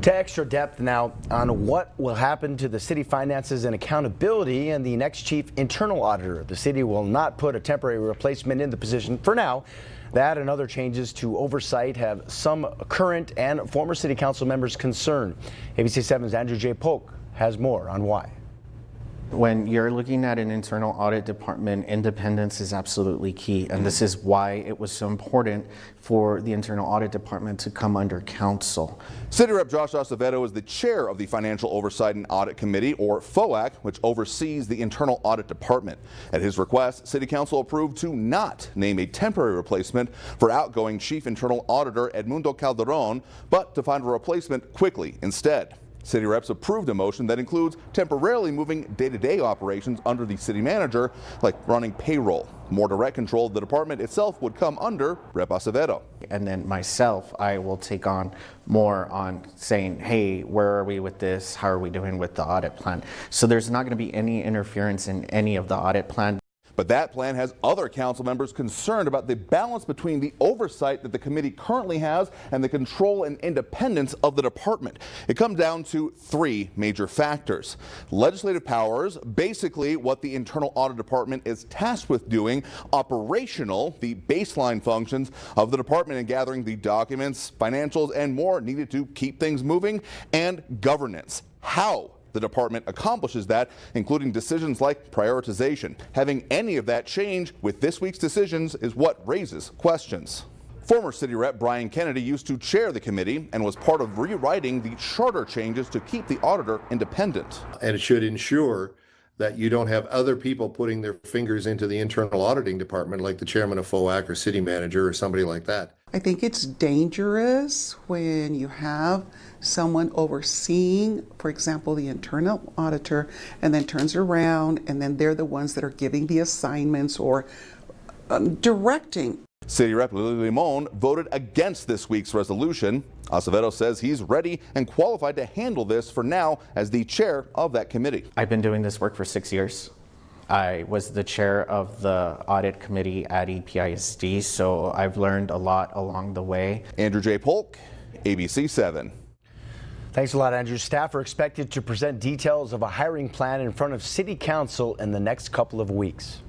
To extra depth now on what will happen to the city finances and accountability and the next chief internal auditor. The city will not put a temporary replacement in the position for now. That and other changes to oversight have some current and former city council members concerned. ABC 7's Andrew J. Polk has more on why. When you're looking at an internal audit department, independence is absolutely key. And this is why it was so important for the internal audit department to come under council. City Rep Josh Acevedo is the chair of the Financial Oversight and Audit Committee, or FOAC, which oversees the internal audit department. At his request, City Council approved to not name a temporary replacement for outgoing Chief Internal Auditor Edmundo Calderon, but to find a replacement quickly instead. City reps approved a motion that includes temporarily moving day-to-day operations under the city manager, like running payroll. More direct control of the department itself would come under Rep Acevedo. And then myself, I will take on more on saying, hey, where are we with this? How are we doing with the audit plan? So there's not going to be any interference in any of the audit plan. But that plan has other council members concerned about the balance between the oversight that the committee currently has and the control and independence of the department. It comes down to three major factors. Legislative powers, basically what the internal audit department is tasked with doing. Operational, the baseline functions of the department in gathering the documents, financials, and more needed to keep things moving. And governance, how the department accomplishes that, including decisions like prioritization. Having any of that change with this week's decisions is what raises questions. Former City Rep Brian Kennedy used to chair the committee and was part of rewriting the charter changes to keep the auditor independent. And it should ensure that you don't have other people putting their fingers into the internal auditing department, like the chairman of FOAC or city manager or somebody like that. I think it's dangerous when you have someone overseeing, for example, the internal auditor, and then turns around and then they're the ones that are giving the assignments or directing. City Rep Lily Limon voted against this week's resolution. Acevedo says he's ready and qualified to handle this for now as the chair of that committee. I've been doing this work for 6 years. I was the chair of the audit committee at EPISD, so I've learned a lot along the way. Andrew J. Polk, ABC 7. Thanks a lot, Andrew. Staff are expected to present details of a hiring plan in front of City Council in the next couple of weeks.